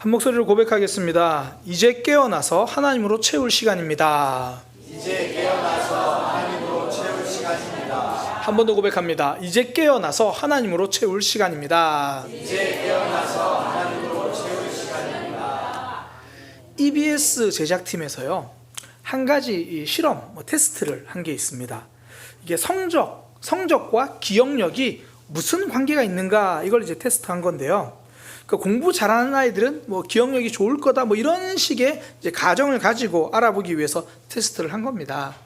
한 목소리로 고백하겠습니다. 이제 깨어나서 하나님으로 채울 시간입니다. 이제 깨어나서 하나님으로 채울 시간입니다. 한 번 더 고백합니다. 이제 깨어나서 하나님으로 채울 시간입니다. 이제 깨어나서 하나님으로 채울 시간입니다. EBS 제작팀에서요, 한 가지 실험, 테스트를 한 게 있습니다. 이게 성적과 기억력이 무슨 관계가 있는가, 이걸 이제 테스트한 건데요. 공부 잘하는 아이들은 기억력이 좋을 거다, 이런 식의 이제 가정을 가지고 알아보기 위해서 테스트를 한 겁니다.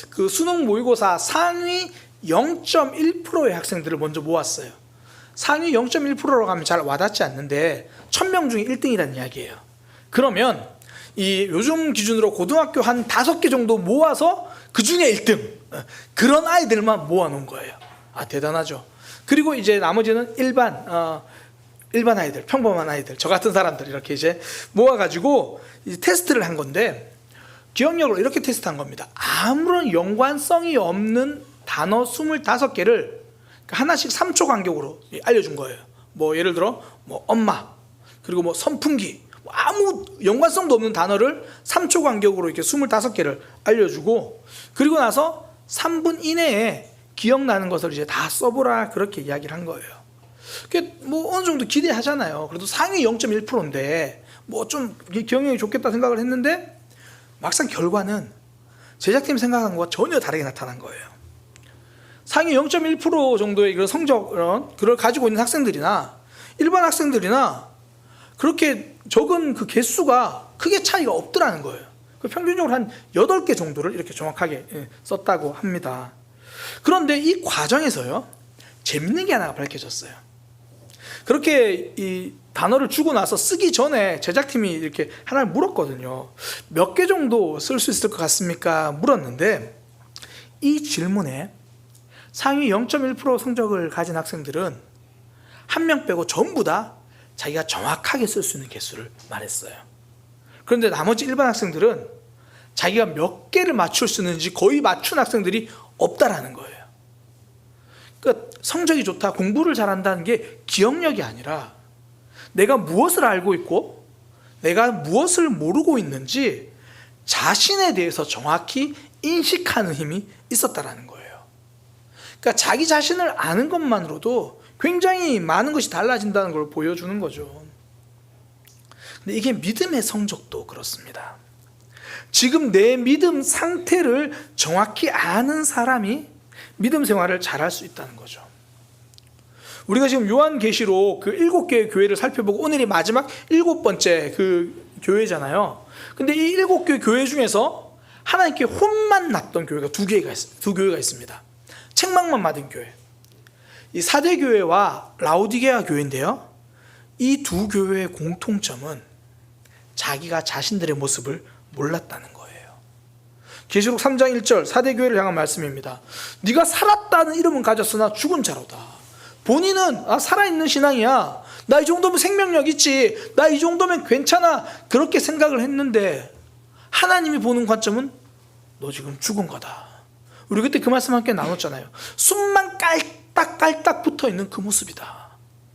그 수능 모의고사 상위 0.1%의 학생들을 먼저 모았어요. 상위 0.1%라고 하면 잘 와닿지 않는데 1000명 중에 1등이라는 이야기예요. 그러면 이 요즘 기준으로 고등학교 한 5개 정도 모아서 그 중에 1등, 그런 아이들만 모아놓은 거예요. 대단하죠. 그리고 이제 나머지는 일반 아이들, 평범한 아이들, 저 같은 사람들 이렇게 이제 모아가지고 이제 테스트를 한 건데, 기억력을 이렇게 테스트한 겁니다. 아무런 연관성이 없는 단어 25개를 하나씩 3초 간격으로 알려준 거예요. 예를 들어 엄마, 그리고 선풍기, 아무 연관성도 없는 단어를 3초 간격으로 이렇게 25개를 알려주고, 그리고 나서 3분 이내에 기억나는 것을 이제 다 써보라, 그렇게 이야기를 한 거예요. 어느 정도 기대하잖아요. 그래도 상위 0.1%인데 좀 기억력이 좋겠다 생각을 했는데, 막상 결과는 제작팀이 생각한 것과 전혀 다르게 나타난 거예요. 상위 0.1% 정도의 그런 성적을 가지고 있는 학생들이나 일반 학생들이나 그렇게 적은 그 개수가 크게 차이가 없더라는 거예요. 평균적으로 한 8개 정도를 이렇게 정확하게 썼다고 합니다. 그런데 이 과정에서요, 재밌는 게 하나가 밝혀졌어요. 그렇게 이 단어를 주고 나서 쓰기 전에 제작팀이 이렇게 하나를 물었거든요. 몇 개 정도 쓸 수 있을 것 같습니까? 물었는데, 이 질문에 상위 0.1% 성적을 가진 학생들은 한 명 빼고 전부 다 자기가 정확하게 쓸 수 있는 개수를 말했어요. 그런데 나머지 일반 학생들은 자기가 몇 개를 맞출 수 있는지 거의 맞춘 학생들이 없다라는 거예요. 그러니까 성적이 좋다, 공부를 잘한다는 게 기억력이 아니라 내가 무엇을 알고 있고 내가 무엇을 모르고 있는지 자신에 대해서 정확히 인식하는 힘이 있었다라는 거예요. 그러니까 자기 자신을 아는 것만으로도 굉장히 많은 것이 달라진다는 걸 보여주는 거죠. 근데 이게 믿음의 성적도 그렇습니다. 지금 내 믿음 상태를 정확히 아는 사람이 믿음 생활을 잘할 수 있다는 거죠. 우리가 지금 요한계시록 그 7개의 교회를 살펴보고 오늘이 마지막 7번째 그 교회잖아요. 근데 이 7개 교회 중에서 하나님께 혼만 났던 교회가 두 교회가 있습니다. 책망만 맞은 교회, 이 사대교회와 라오디게아 교회인데요, 이 두 교회의 공통점은 자기가 자신들의 모습을 몰랐다는 거예요. 계시록 3장 1절 사대교회를 향한 말씀입니다. 네가 살았다는 이름은 가졌으나 죽은 자로다. 본인은 살아있는 신앙이야, 나 이 정도면 생명력 있지, 나 이 정도면 괜찮아, 그렇게 생각을 했는데 하나님이 보는 관점은 너 지금 죽은 거다. 우리 그때 그 말씀 함께 나눴잖아요. 숨만 깔딱깔딱 붙어있는 그 모습이다.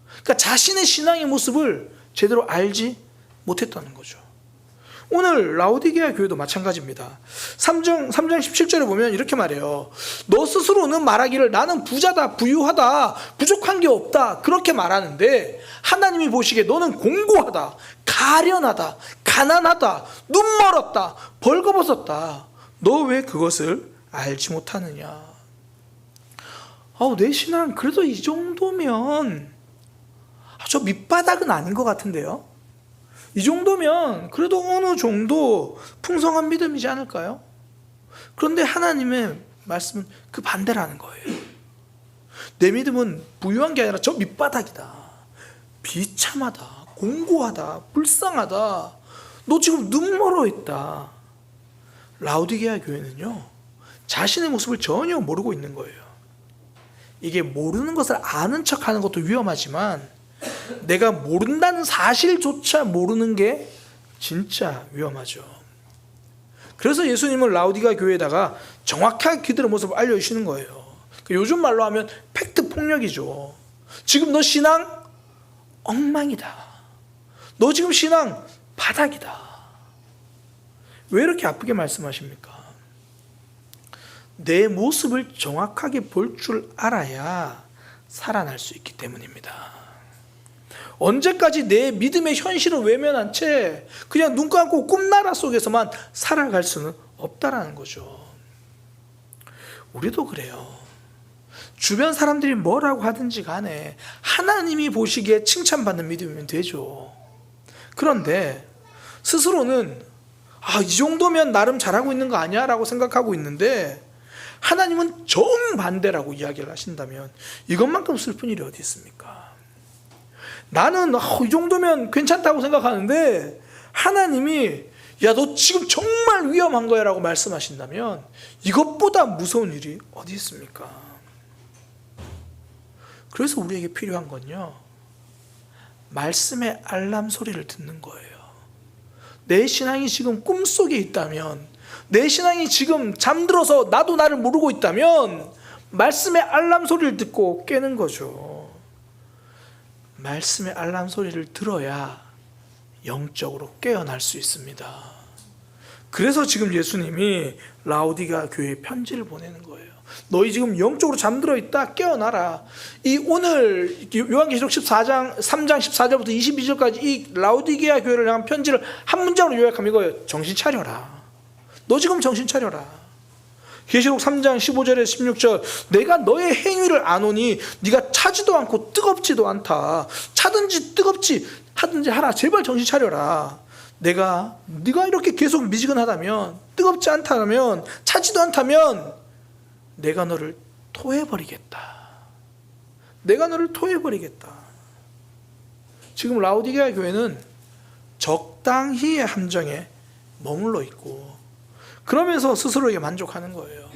그러니까 자신의 신앙의 모습을 제대로 알지 못했다는 거죠. 오늘 라오디게아 교회도 마찬가지입니다. 3장 17절에 보면 이렇게 말해요. 너 스스로는 말하기를 나는 부자다, 부유하다, 부족한 게 없다, 그렇게 말하는데 하나님이 보시기에 너는 공고하다, 가련하다, 가난하다, 눈 멀었다, 벌거벗었다. 너 왜 그것을 알지 못하느냐. 내 신앙 그래도 이 정도면 저 밑바닥은 아닌 것 같은데요. 이 정도면 그래도 어느 정도 풍성한 믿음이지 않을까요? 그런데 하나님의 말씀은 그 반대라는 거예요. 내 믿음은 부유한 게 아니라 저 밑바닥이다, 비참하다, 공고하다, 불쌍하다, 너 지금 눈 멀어 있다. 라오디게아 교회는요, 자신의 모습을 전혀 모르고 있는 거예요. 이게 모르는 것을 아는 척하는 것도 위험하지만 내가 모른다는 사실조차 모르는 게 진짜 위험하죠. 그래서 예수님은 라오디게아 교회에다가 정확하게 그들의 모습을 알려주시는 거예요. 요즘 말로 하면 팩트 폭력이죠. 지금 너 신앙 엉망이다. 너 지금 신앙 바닥이다. 왜 이렇게 아프게 말씀하십니까? 내 모습을 정확하게 볼 줄 알아야 살아날 수 있기 때문입니다. 언제까지 내 믿음의 현실을 외면한 채 그냥 눈 감고 꿈나라 속에서만 살아갈 수는 없다라는 거죠. 우리도 그래요. 주변 사람들이 뭐라고 하든지 간에 하나님이 보시기에 칭찬받는 믿음이면 되죠. 그런데 스스로는 이 정도면 나름 잘하고 있는 거 아니야? 라고 생각하고 있는데 하나님은 정반대라고 이야기를 하신다면 이것만큼 슬픈 일이 어디 있습니까? 나는 이 정도면 괜찮다고 생각하는데 하나님이 야, 너 지금 정말 위험한 거야 라고 말씀하신다면 이것보다 무서운 일이 어디 있습니까? 그래서 우리에게 필요한 건요, 말씀의 알람 소리를 듣는 거예요. 내 신앙이 지금 꿈속에 있다면, 내 신앙이 지금 잠들어서 나도 나를 모르고 있다면 말씀의 알람 소리를 듣고 깨는 거죠. 말씀의 알람 소리를 들어야 영적으로 깨어날 수 있습니다. 그래서 지금 예수님이 라오디게아 교회에 편지를 보내는 거예요. 너희 지금 영적으로 잠들어 있다, 깨어나라. 이 오늘 요한계시록 14장 3장 14절부터 22절까지 이 라오디게아 교회를 향한 편지를 한 문장으로 요약하면 이거예요. 정신 차려라. 너 지금 정신 차려라. 계시록 3장 15절에 16절, 내가 너의 행위를 아노니 네가 차지도 않고 뜨겁지도 않다. 차든지 뜨겁지 하든지 하라. 제발 정신 차려라. 네가 이렇게 계속 미지근하다면, 뜨겁지 않다면, 차지도 않다면 내가 너를 토해버리겠다. 내가 너를 토해버리겠다. 지금 라오디게아 교회는 적당히의 함정에 머물러 있고 그러면서 스스로에게 만족하는 거예요.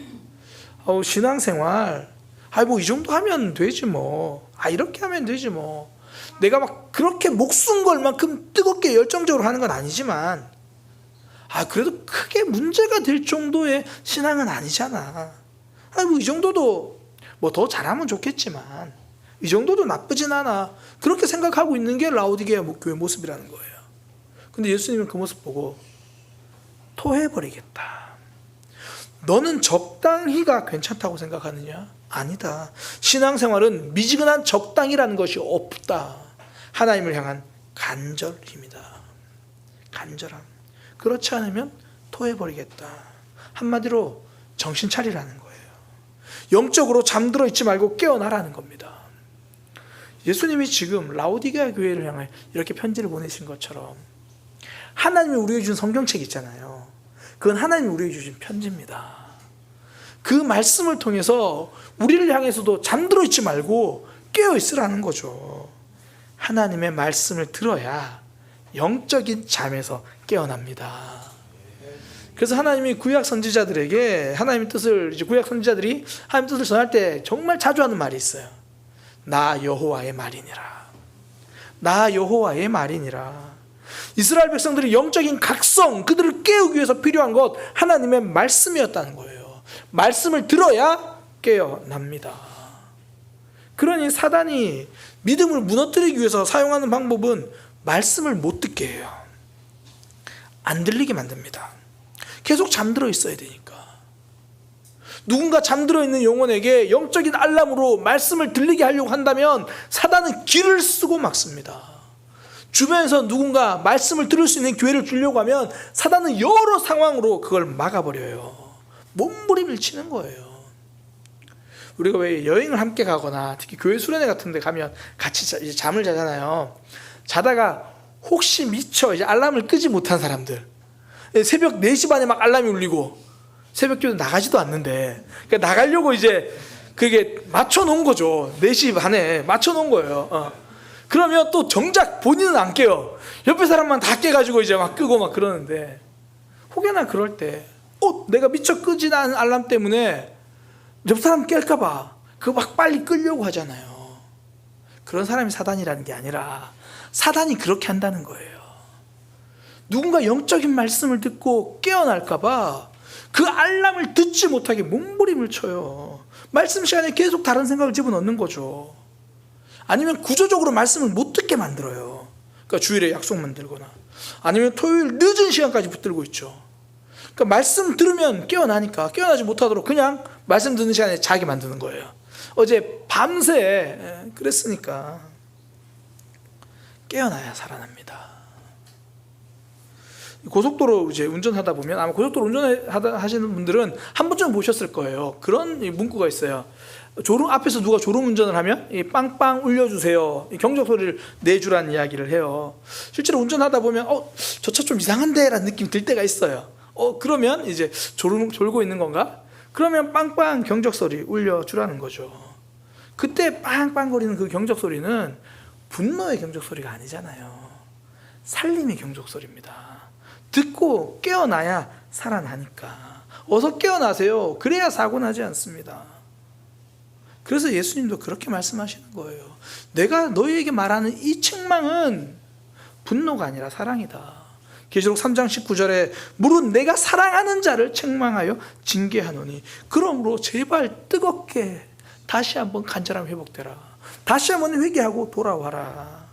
신앙생활 뭐 이 정도 하면 되지 뭐. 이렇게 하면 되지 뭐. 내가 막 그렇게 목숨 걸 만큼 뜨겁게 열정적으로 하는 건 아니지만 그래도 크게 문제가 될 정도의 신앙은 아니잖아. 뭐 이 정도도 뭐 더 잘하면 좋겠지만 이 정도도 나쁘진 않아. 그렇게 생각하고 있는 게 라오디게아 교회 모습이라는 거예요. 근데 예수님은 그 모습 보고 토해버리겠다. 너는 적당히가 괜찮다고 생각하느냐? 아니다. 신앙생활은 미지근한 적당이라는 것이 없다. 하나님을 향한 간절입니다. 간절함. 그렇지 않으면 토해버리겠다. 한마디로 정신 차리라는 거예요. 영적으로 잠들어 있지 말고 깨어나라는 겁니다. 예수님이 지금 라오디게아 교회를 향해 이렇게 편지를 보내신 것처럼 하나님이 우리에게 준 성경책 있잖아요. 그건 하나님이 우리에게 주신 편지입니다. 그 말씀을 통해서 우리를 향해서도 잠들어 있지 말고 깨어 있으라는 거죠. 하나님의 말씀을 들어야 영적인 잠에서 깨어납니다. 그래서 하나님이 구약 선지자들에게 하나님의 뜻을, 구약 선지자들이 하나님의 뜻을 전할 때 정말 자주 하는 말이 있어요. 나 여호와의 말이니라. 나 여호와의 말이니라. 이스라엘 백성들이 영적인 각성, 그들을 깨우기 위해서 필요한 것 하나님의 말씀이었다는 거예요. 말씀을 들어야 깨어납니다. 그러니 사단이 믿음을 무너뜨리기 위해서 사용하는 방법은 말씀을 못 듣게 해요. 안 들리게 만듭니다. 계속 잠들어 있어야 되니까. 누군가 잠들어 있는 영혼에게 영적인 알람으로 말씀을 들리게 하려고 한다면 사단은 길을 쓰고 막습니다. 주변에서 누군가 말씀을 들을 수 있는 기회를 주려고 하면 사단은 여러 상황으로 그걸 막아버려요. 몸부림을 치는 거예요. 우리가 왜 여행을 함께 가거나 특히 교회 수련회 같은 데 가면 같이 이제 잠을 자잖아요. 자다가 혹시 미처 이제 알람을 끄지 못한 사람들, 새벽 4시 반에 막 알람이 울리고 새벽기도 나가지도 않는데, 그러니까 나가려고 이제 그게 맞춰놓은 거죠. 4시 반에 맞춰놓은 거예요. 그러면 또 정작 본인은 안 깨요. 옆에 사람만 다 깨가지고 이제 막 끄고 막 그러는데, 혹여나 그럴 때 내가 미처 끄지 않은 알람 때문에 옆 사람 깰까봐 그거 막 빨리 끄려고 하잖아요. 그런 사람이 사단이라는 게 아니라 사단이 그렇게 한다는 거예요. 누군가 영적인 말씀을 듣고 깨어날까봐 그 알람을 듣지 못하게 몸부림을 쳐요. 말씀 시간에 계속 다른 생각을 집어넣는 거죠. 아니면 구조적으로 말씀을 못 듣게 만들어요. 그러니까 주일에 약속 만들거나 아니면 토요일 늦은 시간까지 붙들고 있죠. 그러니까 말씀 들으면 깨어나니까 깨어나지 못하도록 그냥 말씀 듣는 시간에 자기 만드는 거예요. 어제 밤새 그랬으니까 깨어나야 살아납니다. 고속도로 이제 운전하다 보면 아마 고속도로 운전하시는 분들은 한 번쯤 보셨을 거예요. 그런 문구가 있어요. 졸음 앞에서 누가 졸음 운전을 하면 이 빵빵 울려주세요. 이 경적 소리를 내주라는 이야기를 해요. 실제로 운전하다 보면 저 차 좀 이상한데라는 느낌이 들 때가 있어요. 그러면 이제 졸고 있는 건가? 그러면 빵빵 경적 소리 울려주라는 거죠. 그때 빵빵거리는 그 경적 소리는 분노의 경적 소리가 아니잖아요. 살림의 경적 소리입니다. 듣고 깨어나야 살아나니까. 어서 깨어나세요. 그래야 사고 나지 않습니다. 그래서 예수님도 그렇게 말씀하시는 거예요. 내가 너희에게 말하는 이 책망은 분노가 아니라 사랑이다. 계시록 3장 19절에 물은 내가 사랑하는 자를 책망하여 징계하노니 그러므로 제발 뜨겁게 다시 한번 간절함 회복되라. 다시 한번 회개하고 돌아와라.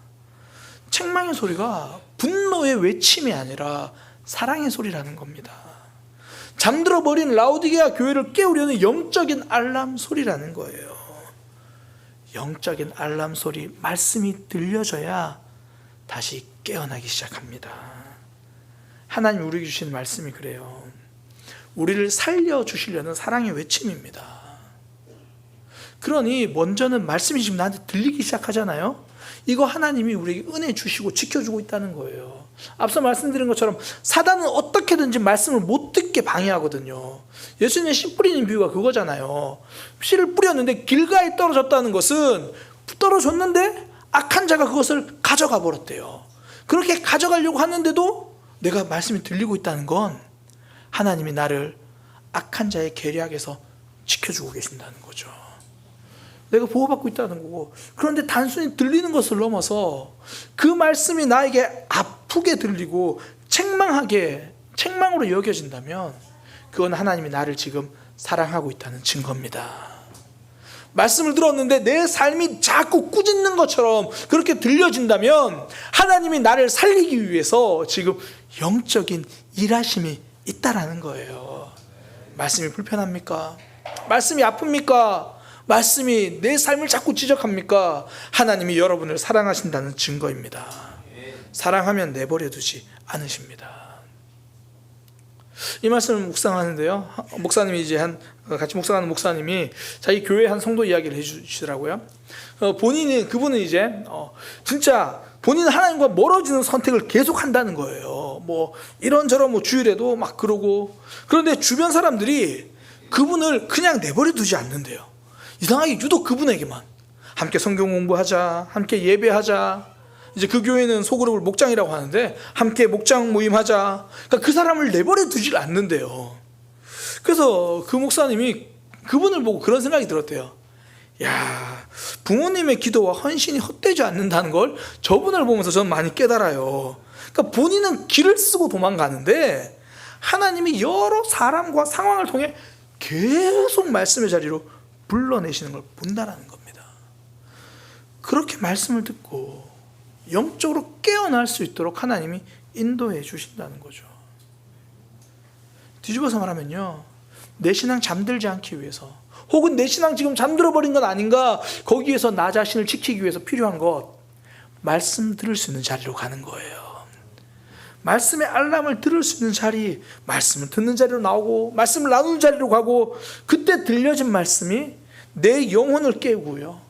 책망의 소리가 분노의 외침이 아니라 사랑의 소리라는 겁니다. 잠들어 버린 라오디게아 교회를 깨우려는 영적인 알람 소리라는 거예요. 영적인 알람 소리, 말씀이 들려져야 다시 깨어나기 시작합니다. 하나님 우리에게 주신 말씀이 그래요. 우리를 살려주시려는 사랑의 외침입니다. 그러니 먼저는 말씀이 지금 나한테 들리기 시작하잖아요. 이거 하나님이 우리에게 은혜 주시고 지켜주고 있다는 거예요. 앞서 말씀드린 것처럼 사단은 어떻게든지 말씀을 못 듣게 방해하거든요. 예수님의 씨 뿌리는 비유가 그거잖아요. 씨를 뿌렸는데 길가에 떨어졌다는 것은 떨어졌는데 악한 자가 그것을 가져가 버렸대요. 그렇게 가져가려고 하는데도 내가 말씀이 들리고 있다는 건 하나님이 나를 악한 자의 계략에서 지켜주고 계신다는 거죠. 내가 보호받고 있다는 거고. 그런데 단순히 들리는 것을 넘어서 그 말씀이 나에게 아프게 들리고 책망으로 여겨진다면 그건 하나님이 나를 지금 사랑하고 있다는 증거입니다. 말씀을 들었는데 내 삶이 자꾸 꾸짖는 것처럼 그렇게 들려진다면 하나님이 나를 살리기 위해서 지금 영적인 일하심이 있다라는 거예요. 말씀이 불편합니까? 말씀이 아픕니까? 말씀이 내 삶을 자꾸 지적합니까? 하나님이 여러분을 사랑하신다는 증거입니다. 사랑하면 내버려 두지 않으십니다. 이 말씀을 묵상하는데요, 목사님이 같이 묵상하는 목사님이 자기 교회 한 성도 이야기를 해주시더라고요. 그분은 이제 진짜 본인은 하나님과 멀어지는 선택을 계속 한다는 거예요. 뭐 이런저런 주일에도 막 그러고. 그런데 주변 사람들이 그분을 그냥 내버려 두지 않는데요. 이상하게 유독 그분에게만 함께 성경 공부하자, 함께 예배하자. 이제 그 교회는 소그룹을 목장이라고 하는데 함께 목장 모임하자. 그러니까 그 사람을 내버려 두질 않는데요. 그래서 그 목사님이 그분을 보고 그런 생각이 들었대요. 야, 부모님의 기도와 헌신이 헛되지 않는다는 걸 저분을 보면서 저는 많이 깨달아요. 그러니까 본인은 길을 쓰고 도망가는데 하나님이 여러 사람과 상황을 통해 계속 말씀의 자리로 불러내시는 걸 본다라는 겁니다. 그렇게 말씀을 듣고 영적으로 깨어날 수 있도록 하나님이 인도해 주신다는 거죠. 뒤집어서 말하면요, 내 신앙 잠들지 않기 위해서, 혹은 내 신앙 지금 잠들어 버린 건 아닌가, 거기에서 나 자신을 지키기 위해서 필요한 것, 말씀 들을 수 있는 자리로 가는 거예요. 말씀의 알람을 들을 수 있는 자리, 말씀을 듣는 자리로 나오고 말씀을 나누는 자리로 가고, 그때 들려진 말씀이 내 영혼을 깨우고요,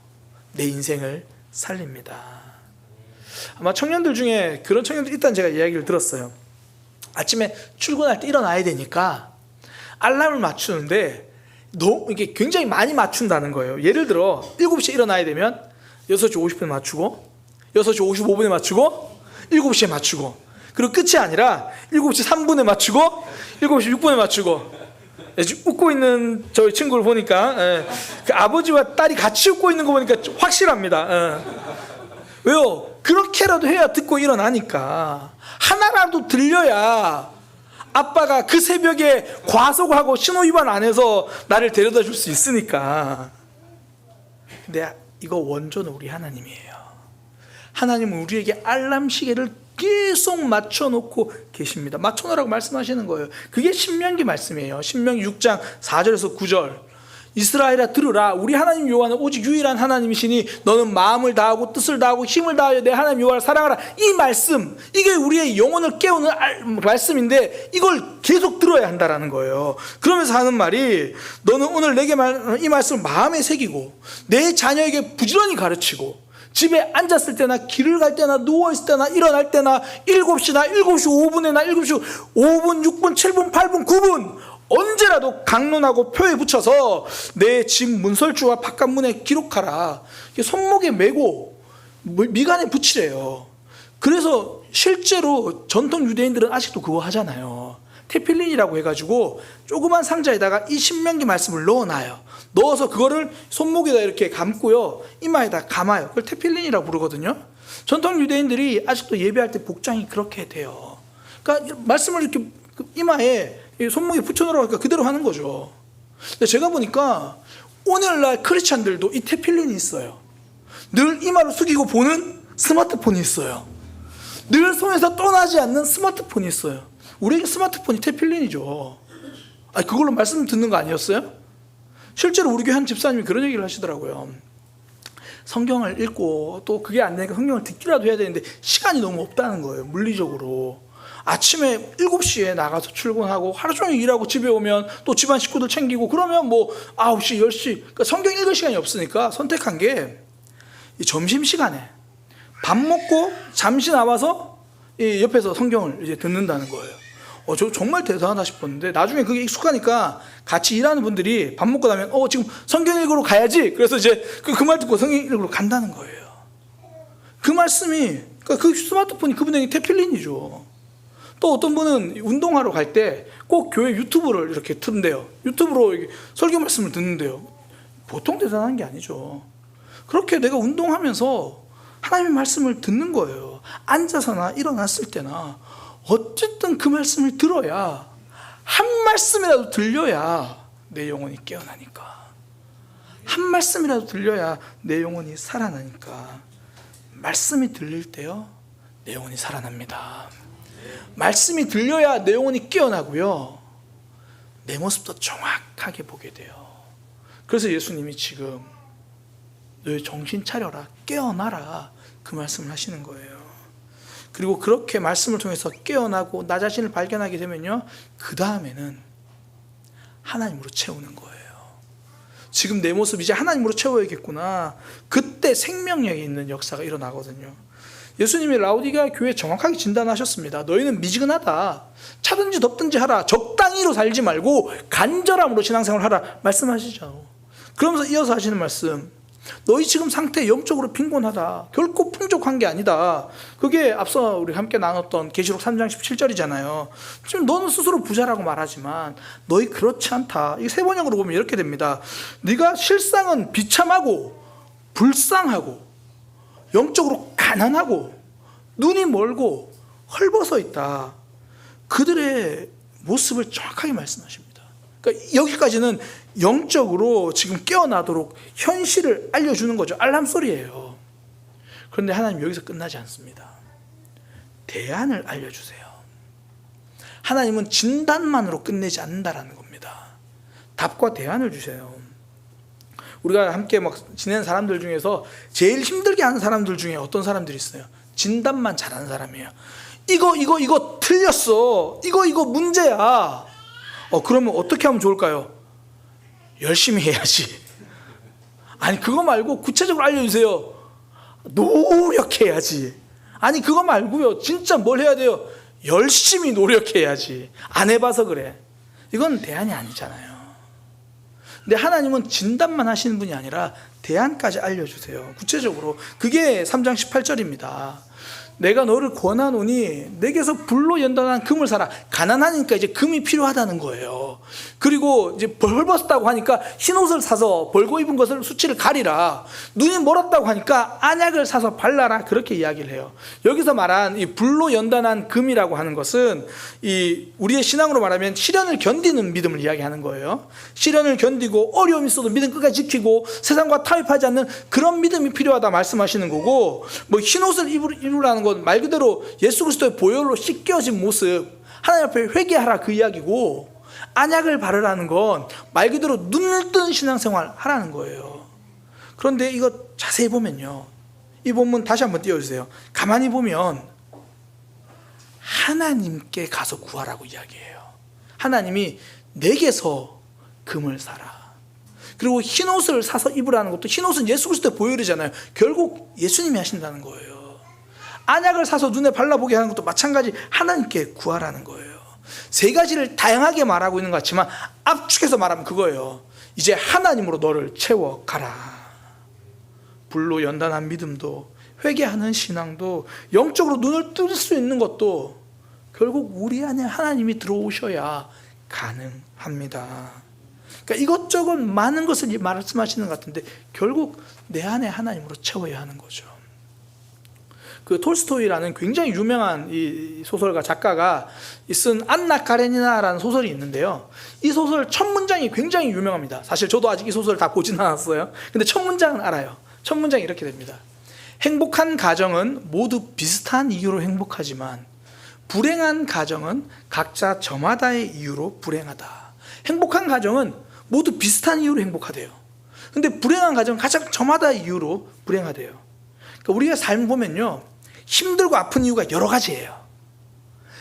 내 인생을 살립니다. 아마 청년들 중에 그런 청년들 일단 제가 이야기를 들었어요. 아침에 출근할 때 일어나야 되니까 알람을 맞추는데 이게 굉장히 많이 맞춘다는 거예요. 예를 들어 7시에 일어나야 되면 6시 50분에 맞추고, 6시 55분에 맞추고, 7시에 맞추고, 그리고 끝이 아니라 7시 3분에 맞추고, 7시 6분에 맞추고. 웃고 있는 저희 친구를 보니까 그 아버지와 딸이 같이 웃고 있는 거 보니까 확실합니다. 왜요? 그렇게라도 해야 듣고 일어나니까. 하나라도 들려야 아빠가 그 새벽에 과속하고 신호위반 안 해서 나를 데려다 줄 수 있으니까. 근데 이거 원조는 우리 하나님이에요. 하나님은 우리에게 알람 시계를 계속 맞춰놓고 계십니다. 맞춰놓으라고 말씀하시는 거예요. 그게 신명기 말씀이에요. 신명기 6장 4절에서 9절. 이스라엘아 들으라. 우리 하나님 여호와는 오직 유일한 하나님이시니 너는 마음을 다하고 뜻을 다하고 힘을 다하여 내 하나님 여호와를 사랑하라. 이 말씀, 이게 우리의 영혼을 깨우는 말씀인데 이걸 계속 들어야 한다라는 거예요. 그러면서 하는 말이 너는 오늘 내게 이 말씀을 마음에 새기고 내 자녀에게 부지런히 가르치고 집에 앉았을 때나 길을 갈 때나 누워있을 때나 일어날 때나 7시나 7시 5분에나 7시 5분 6분 7분 8분 9분 언제라도 강론하고 표에 붙여서 내 집 문설주와 바깥문에 기록하라. 손목에 메고 미간에 붙이래요. 그래서 실제로 전통 유대인들은 아직도 그거 하잖아요. 테필린이라고 해가지고 조그만 상자에다가 이 신명기 말씀을 넣어놔요. 넣어서 그거를 손목에다 이렇게 감고요, 이마에다 감아요. 그걸 테필린이라고 부르거든요. 전통 유대인들이 아직도 예배할 때 복장이 그렇게 돼요. 그러니까 말씀을 이렇게 이마에 손목에 붙여놓으라고 하니까 그대로 하는 거죠. 근데 제가 보니까 오늘날 크리스찬들도 이 테필린이 있어요. 늘 이마를 숙이고 보는 스마트폰이 있어요. 늘 손에서 떠나지 않는 스마트폰이 있어요. 우리에게 스마트폰이 테필린이죠. 아니, 그걸로 말씀 듣는 거 아니었어요? 실제로 우리 교회 한 집사님이 그런 얘기를 하시더라고요. 성경을 읽고 또 그게 안 되니까 성경을 듣기라도 해야 되는데 시간이 너무 없다는 거예요. 물리적으로. 아침에 7시에 나가서 출근하고 하루 종일 일하고 집에 오면 또 집안 식구들 챙기고 그러면 뭐 9시, 10시. 그러니까 성경 읽을 시간이 없으니까 선택한 게 이 점심시간에 밥 먹고 잠시 나와서 이 옆에서 성경을 이제 듣는다는 거예요. 저 정말 대단하다 싶었는데 나중에 그게 익숙하니까 같이 일하는 분들이 밥 먹고 나면 지금 성경 읽으러 가야지. 그래서 이제 그 말 듣고 성경 읽으러 간다는 거예요. 그 말씀이, 그러니까 그 스마트폰이 그분에게 테필린이죠. 또 어떤 분은 운동하러 갈 때 꼭 교회 유튜브를 이렇게 틀는데요. 유튜브로 설교 말씀을 듣는데요. 보통 대단한 게 아니죠. 그렇게 내가 운동하면서 하나님의 말씀을 듣는 거예요. 앉아서나 일어났을 때나 어쨌든 그 말씀을 들어야, 한 말씀이라도 들려야 내 영혼이 깨어나니까. 한 말씀이라도 들려야 내 영혼이 살아나니까. 말씀이 들릴 때요, 내 영혼이 살아납니다. 말씀이 들려야 내 영혼이 깨어나고요, 내 모습도 정확하게 보게 돼요. 그래서 예수님이 지금 너희 정신 차려라, 깨어나라, 그 말씀을 하시는 거예요. 그리고 그렇게 말씀을 통해서 깨어나고 나 자신을 발견하게 되면요, 그 다음에는 하나님으로 채우는 거예요. 지금 내 모습 이제 하나님으로 채워야겠구나. 그때 생명력이 있는 역사가 일어나거든요. 예수님이 라오디게아 교회에 정확하게 진단하셨습니다. 너희는 미지근하다. 차든지 덥든지 하라. 적당히로 살지 말고 간절함으로 신앙생활을 하라 말씀하시죠. 그러면서 이어서 하시는 말씀, 너희 지금 상태 영적으로 빈곤하다. 결코 풍족한 게 아니다. 그게 앞서 우리 함께 나눴던 계시록 3장 17절이잖아요. 지금 너는 스스로 부자라고 말하지만 너희 그렇지 않다. 이게 세 번역으로 보면 이렇게 됩니다. 네가 실상은 비참하고 불쌍하고 영적으로 가난하고 눈이 멀고 헐벗어 있다. 그들의 모습을 정확하게 말씀하십니다. 그러니까 여기까지는 영적으로 지금 깨어나도록 현실을 알려주는 거죠. 알람소리예요. 그런데 하나님 여기서 끝나지 않습니다. 대안을 알려주세요. 하나님은 진단만으로 끝내지 않는다라는 겁니다. 답과 대안을 주세요. 우리가 함께 막 지내는 사람들 중에서 제일 힘들게 하는 사람들 중에 어떤 사람들이 있어요? 진단만 잘하는 사람이에요. 이거 틀렸어. 이거 문제야. 그러면 어떻게 하면 좋을까요? 열심히 해야지. 아니, 그거 말고 구체적으로 알려주세요. 노력해야지. 아니, 그거 말고요, 진짜 뭘 해야 돼요? 열심히 노력해야지. 안 해봐서 그래. 이건 대안이 아니잖아요. 근데 하나님은 진단만 하시는 분이 아니라 대안까지 알려주세요. 구체적으로. 그게 3장 18절입니다. 내가 너를 권하노니 내게서 불로 연단한 금을 사라. 가난하니까 이제 금이 필요하다는 거예요. 그리고 이제 벌벗었다고 하니까 흰 옷을 사서 벌고 입은 것을 수치를 가리라. 눈이 멀었다고 하니까 안약을 사서 발라라. 그렇게 이야기를 해요. 여기서 말한 이 불로 연단한 금이라고 하는 것은 이 우리의 신앙으로 말하면 시련을 견디는 믿음을 이야기하는 거예요. 시련을 견디고 어려움이 있어도 믿음 끝까지 지키고 세상과 타협하지 않는 그런 믿음이 필요하다 말씀하시는 거고, 뭐 흰 옷을 입으라는 건 말 그대로 예수 그리스도의 보혈로 씻겨진 모습, 하나님 앞에 회개하라 그 이야기고, 안약을 바르라는 건 말 그대로 눈을 뜬 신앙생활 하라는 거예요. 그런데 이거 자세히 보면요, 이 본문 다시 한번 띄워주세요. 가만히 보면 하나님께 가서 구하라고 이야기해요. 하나님이 내게서 금을 사라. 그리고 흰 옷을 사서 입으라는 것도, 흰 옷은 예수 그리스도의 보혈이잖아요. 결국 예수님이 하신다는 거예요. 안약을 사서 눈에 발라보게 하는 것도 마찬가지 하나님께 구하라는 거예요. 세 가지를 다양하게 말하고 있는 것 같지만 압축해서 말하면 그거예요. 이제 하나님으로 너를 채워가라. 불로 연단한 믿음도, 회개하는 신앙도, 영적으로 눈을 뜰 수 있는 것도 결국 우리 안에 하나님이 들어오셔야 가능합니다. 그러니까 이것저것 많은 것을 말씀하시는 것 같은데 결국 내 안에 하나님으로 채워야 하는 거죠. 그 톨스토이라는 굉장히 유명한 이 소설가 작가가 쓴 안나 카레니나라는 소설이 있는데요. 이 소설 첫 문장이 굉장히 유명합니다. 사실 저도 아직 이 소설을 다 보진 않았어요. 근데 첫 문장은 알아요. 첫 문장이 이렇게 됩니다. 행복한 가정은 모두 비슷한 이유로 행복하지만 불행한 가정은 각자 저마다의 이유로 불행하다. 행복한 가정은 모두 비슷한 이유로 행복하대요. 근데 불행한 가정은 가장 저마다의 이유로 불행하대요. 그러니까 우리가 삶 보면요, 힘들고 아픈 이유가 여러 가지예요.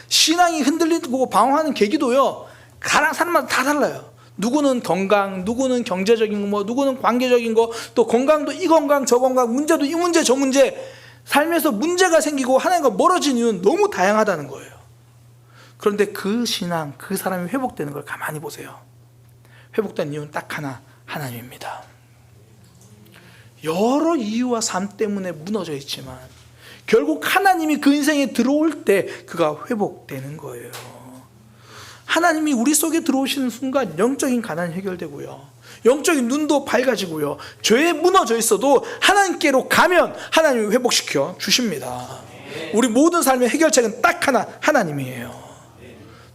신앙이 흔들리고 방황하는 계기도요, 사람마다 다 달라요. 누구는 건강, 누구는 경제적인 거, 누구는 관계적인 거, 또 건강도 이 건강 저 건강, 문제도 이 문제 저 문제, 삶에서 문제가 생기고 하나님과 멀어진 이유는 너무 다양하다는 거예요. 그런데 그 신앙, 그 사람이 회복되는 걸 가만히 보세요. 회복된 이유는 딱 하나, 하나님입니다. 여러 이유와 삶 때문에 무너져 있지만 결국 하나님이 그 인생에 들어올 때 그가 회복되는 거예요. 하나님이 우리 속에 들어오시는 순간 영적인 가난이 해결되고요, 영적인 눈도 밝아지고요, 죄에 무너져 있어도 하나님께로 가면 하나님이 회복시켜 주십니다. 우리 모든 삶의 해결책은 딱 하나, 하나님이에요.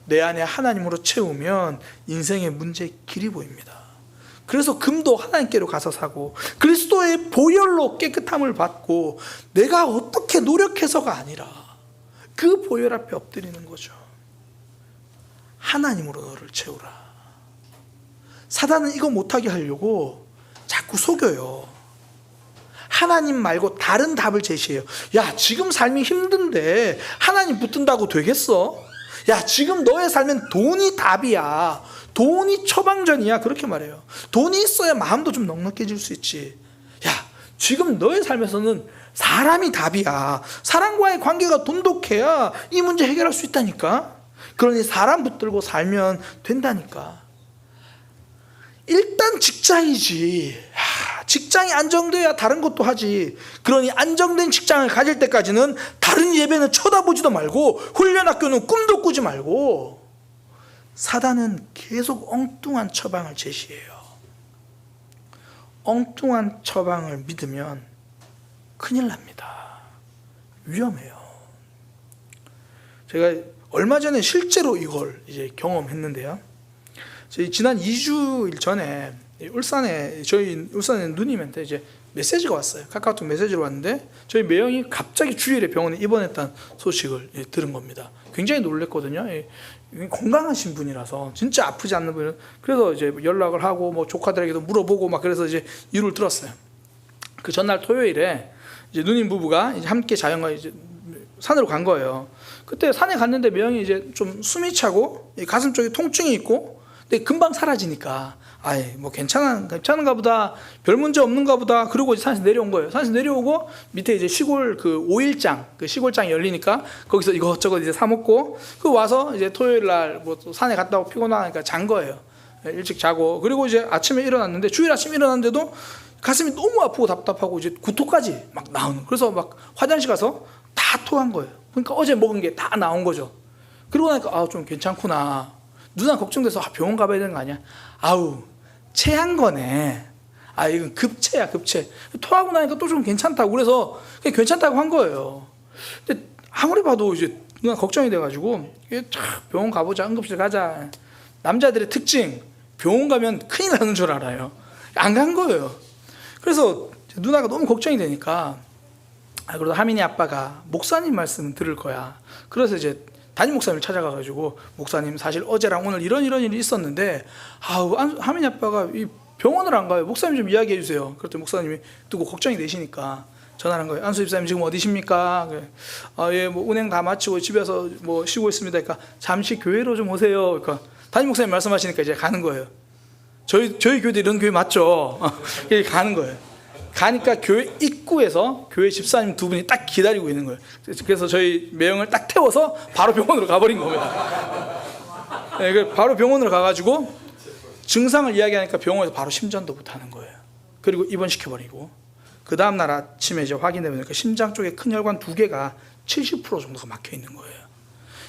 내 안에 하나님으로 채우면 인생의 문제의 길이 보입니다. 그래서 금도 하나님께로 가서 사고 그리스도의 보혈로 깨끗함을 받고 내가 어떻게 노력해서가 아니라 그 보혈 앞에 엎드리는 거죠. 하나님으로 너를 채우라. 사단은 이거 못하게 하려고 자꾸 속여요. 하나님 말고 다른 답을 제시해요. 야, 지금 삶이 힘든데 하나님 붙든다고 되겠어? 야, 지금 너의 삶엔 돈이 답이야. 돈이 처방전이야. 그렇게 말해요. 돈이 있어야 마음도 좀 넉넉해질 수 있지. 야, 지금 너의 삶에서는 사람이 답이야. 사람과의 관계가 돈독해야 이 문제 해결할 수 있다니까. 그러니 사람 붙들고 살면 된다니까. 일단 직장이지. 직장이 안정돼야 다른 것도 하지. 그러니 안정된 직장을 가질 때까지는 다른 예배는 쳐다보지도 말고 훈련학교는 꿈도 꾸지 말고. 사단은 계속 엉뚱한 처방을 제시해요. 엉뚱한 처방을 믿으면 큰일 납니다. 위험해요. 제가 얼마 전에 실제로 이걸 이제 경험했는데요. 저희 지난 2주일 전에 저희 울산에 누님한테 이제 메시지가 왔어요. 카카오톡 메시지로 왔는데 저희 매형이 갑자기 주일에 병원에 입원했다는 소식을 들은 겁니다. 굉장히 놀랬거든요. 건강하신 분이라서 진짜 아프지 않는 분은. 그래서 이제 연락을 하고 뭐 조카들에게도 물어보고 막 그래서 이제 이유를 들었어요. 그 전날 토요일에 이제 누님 부부가 이제 함께 자연과 이제 산으로 간 거예요. 그때 산에 갔는데 매형이 이제 좀 숨이 차고 가슴 쪽에 통증이 있고, 근데 금방 사라지니까 아이 뭐 괜찮은가 보다, 별 문제 없는가 보다. 그리고 이제 산에서 내려온 거예요. 산에서 내려오고 밑에 이제 시골 그 5일장, 그 시골장이 열리니까 거기서 이것저것 이제 사 먹고, 그 와서 이제 토요일 날 뭐 또 산에 갔다 오고 피곤하니까 잔 거예요. 일찍 자고. 그리고 이제 아침에 일어났는데, 주일 아침에 일어났는데도 가슴이 너무 아프고 답답하고 이제 구토까지 막 나오는. 그래서 막 화장실 가서 다 토한 거예요. 그러니까 어제 먹은 게 다 나온 거죠. 그러고 나니까 좀 괜찮구나. 누나 걱정돼서 병원 가봐야 되는 거 아니야? 체한 거네. 이건 급체야, 급체. 토하고 나니까 또 좀 괜찮다고. 그래서 그냥 괜찮다고 한 거예요. 근데 아무리 봐도 이제 누나 걱정이 돼가지고 병원 가보자, 응급실 가자. 남자들의 특징, 병원 가면 큰일 나는 줄 알아요. 안 간 거예요. 그래서 누나가 너무 걱정이 되니까 그래도 하민이 아빠가 목사님 말씀 들을 거야. 그래서 이제 담임 목사님을 찾아가가지고 목사님 사실 어제랑 오늘 이런 일이 있었는데 하민이 아빠가 이 병원을 안 가요. 목사님 좀 이야기해 주세요. 그랬더니 목사님이 듣고 걱정이 되시니까 전화를 한 거예요. 안수 집사님 지금 어디십니까? 예, 뭐 운행 다 마치고 집에서 뭐 쉬고 있습니다. 그러니까 잠시 교회로 좀 오세요. 그러니까 담임 목사님 말씀하시니까 이제 가는 거예요. 저희 교회도 이런 교회 맞죠? 이렇게 가는 거예요. 가니까 교회 입구에서 교회 집사님 두 분이 딱 기다리고 있는 거예요. 그래서 저희 매형을 딱 태워서 바로 병원으로 가버린 겁니다. 네, 바로 병원으로 가가지고 증상을 이야기하니까 병원에서 바로 심전도부터 하는 거예요. 그리고 입원시켜버리고 그 다음날 아침에 이제 확인해보니까 심장 쪽에 큰 혈관 2개가 70% 정도가 막혀 있는 거예요.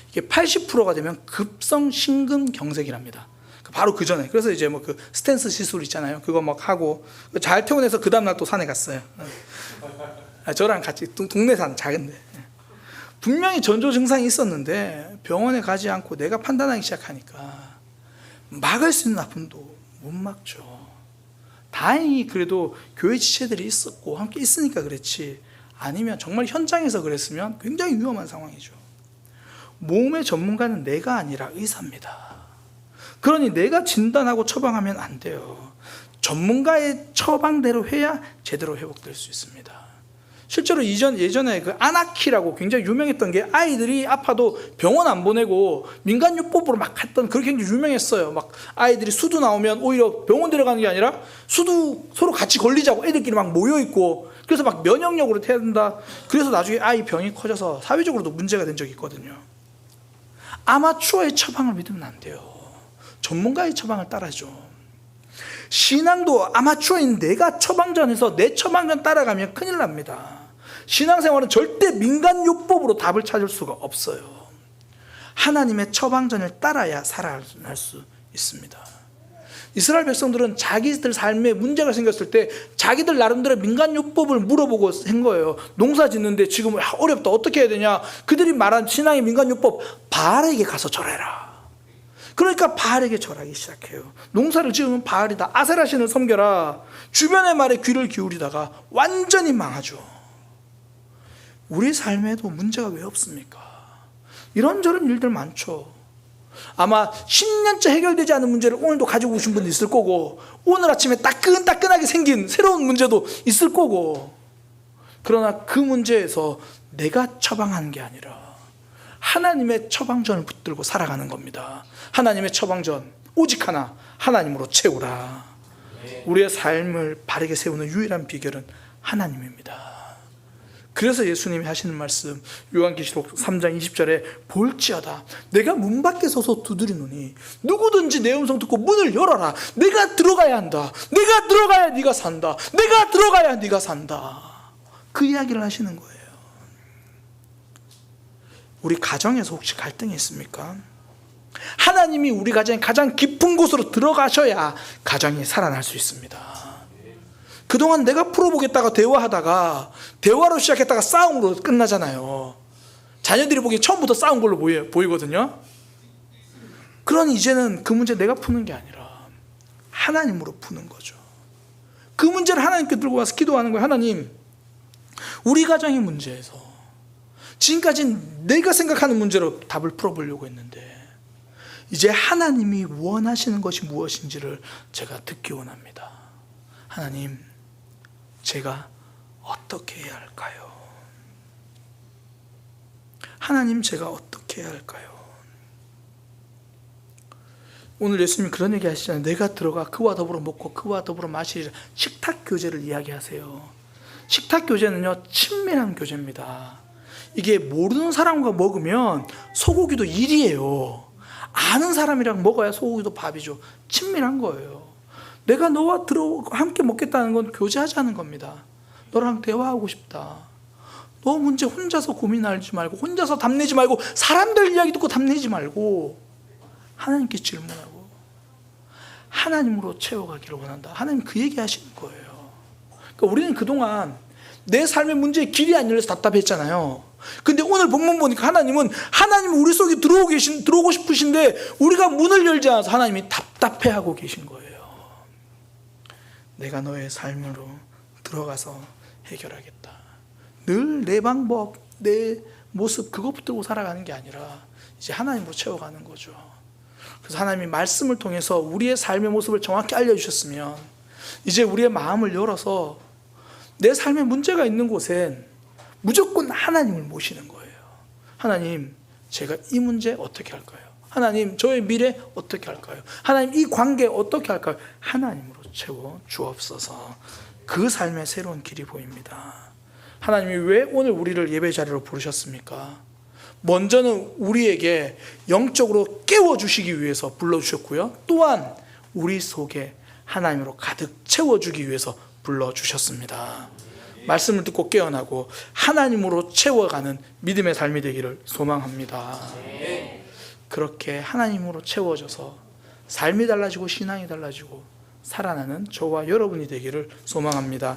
이게 80%가 되면 급성 심근경색이랍니다. 바로 그 전에. 그래서 이제 뭐 그 스탠스 시술 있잖아요. 그거 막 하고 잘 퇴원해서 그 다음날 또 산에 갔어요. 저랑 같이 동네 산 작은데 분명히 전조 증상이 있었는데 병원에 가지 않고 내가 판단하기 시작하니까 막을 수 있는 아픔도 못 막죠. 다행히 그래도 교회 지체들이 있었고 함께 있으니까 그랬지, 아니면 정말 현장에서 그랬으면 굉장히 위험한 상황이죠. 몸의 전문가는 내가 아니라 의사입니다. 그러니 내가 진단하고 처방하면 안 돼요. 전문가의 처방대로 해야 제대로 회복될 수 있습니다. 실제로 예전에 그 아나키라고 굉장히 유명했던 게 아이들이 아파도 병원 안 보내고 민간요법으로 막 했던, 그렇게 굉장히 유명했어요. 막 아이들이 수두 나오면 오히려 병원 데려가는 게 아니라 수두 서로 같이 걸리자고 애들끼리 막 모여있고, 그래서 막 면역력으로 해야 된다. 그래서 나중에 아이 병이 커져서 사회적으로도 문제가 된 적이 있거든요. 아마추어의 처방을 믿으면 안 돼요. 전문가의 처방을 따라줘. 신앙도 아마추어인 내가 처방전에서 내 처방전 따라가면 큰일 납니다. 신앙생활은 절대 민간요법으로 답을 찾을 수가 없어요. 하나님의 처방전을 따라야 살아날 수 있습니다. 이스라엘 백성들은 자기들 삶에 문제가 생겼을 때 자기들 나름대로 민간요법을 물어보고 한 거예요. 농사 짓는데 지금 어렵다, 어떻게 해야 되냐. 그들이 말한 신앙의 민간요법, 바알에게 가서 절해라. 그러니까 바알에게 절하기 시작해요. 농사를 지으면 바알이다, 아세라 신을 섬겨라. 주변의 말에 귀를 기울이다가 완전히 망하죠. 우리 삶에도 문제가 왜 없습니까? 이런저런 일들 많죠. 아마 10년째 해결되지 않은 문제를 오늘도 가지고 오신 분도 있을 거고, 오늘 아침에 따끈따끈하게 생긴 새로운 문제도 있을 거고, 그러나 그 문제에서 내가 처방하는 게 아니라 하나님의 처방전을 붙들고 살아가는 겁니다. 하나님의 처방전 오직 하나, 하나님으로 채우라. 우리의 삶을 바르게 세우는 유일한 비결은 하나님입니다. 그래서 예수님이 하시는 말씀, 요한계시록 3장 20절에 볼지어다 내가 문 밖에 서서 두드리노니 누구든지 내 음성 듣고 문을 열어라. 내가 들어가야 한다. 내가 들어가야 네가 산다. 내가 들어가야 네가 산다. 그 이야기를 하시는 거예요. 우리 가정에서 혹시 갈등이 있습니까? 하나님이 우리 가정의 가장 깊은 곳으로 들어가셔야 가정이 살아날 수 있습니다. 그동안 내가 풀어보겠다가 대화하다가 대화로 시작했다가 싸움으로 끝나잖아요. 자녀들이 보기엔 처음부터 싸운 걸로 보이거든요. 그러니 이제는 그 문제 내가 푸는 게 아니라 하나님으로 푸는 거죠. 그 문제를 하나님께 들고 와서 기도하는 거예요. 하나님, 우리 가정의 문제에서 지금까지 내가 생각하는 문제로 답을 풀어보려고 했는데 이제 하나님이 원하시는 것이 무엇인지를 제가 듣기 원합니다. 하나님, 제가 어떻게 해야 할까요? 하나님, 제가 어떻게 해야 할까요? 오늘 예수님이 그런 얘기 하시잖아요. 내가 들어가 그와 더불어 먹고 그와 더불어 마시리라. 식탁 교제를 이야기하세요. 식탁 교제는요, 친밀한 교제입니다. 이게 모르는 사람과 먹으면 소고기도 일이에요. 아는 사람이랑 먹어야 소고기도 밥이죠. 친밀한 거예요. 내가 너와 함께 먹겠다는 건 교제하자는 겁니다. 너랑 대화하고 싶다. 너 문제 혼자서 고민하지 말고, 혼자서 답내지 말고, 사람들 이야기 듣고 답내지 말고 하나님께 질문하고 하나님으로 채워가기를 원한다. 하나님 그 얘기 하시는 거예요. 그러니까 우리는 그동안 내 삶의 문제에 길이 안 열려서 답답했잖아요. 근데 오늘 본문 보니까 하나님은 우리 속에 들어오고 싶으신데 우리가 문을 열지 않아서 하나님이 답답해하고 계신 거예요. 내가 너의 삶으로 들어가서 해결하겠다. 늘 내 방법, 내 모습 그거 붙들고 살아가는 게 아니라 이제 하나님으로 채워가는 거죠. 그래서 하나님이 말씀을 통해서 우리의 삶의 모습을 정확히 알려주셨으면 이제 우리의 마음을 열어서 내 삶에 문제가 있는 곳엔 무조건 하나님을 모시는 거예요. 하나님, 제가 이 문제 어떻게 할까요? 하나님, 저의 미래 어떻게 할까요? 하나님, 이 관계 어떻게 할까요? 하나님으로 채워 주옵소서. 그 삶의 새로운 길이 보입니다. 하나님이 왜 오늘 우리를 예배 자리로 부르셨습니까? 먼저는 우리에게 영적으로 깨워주시기 위해서 불러주셨고요. 또한 우리 속에 하나님으로 가득 채워주기 위해서 불러주셨습니다. 말씀을 듣고 깨어나고 하나님으로 채워가는 믿음의 삶이 되기를 소망합니다. 그렇게 하나님으로 채워져서 삶이 달라지고 신앙이 달라지고 살아나는 저와 여러분이 되기를 소망합니다.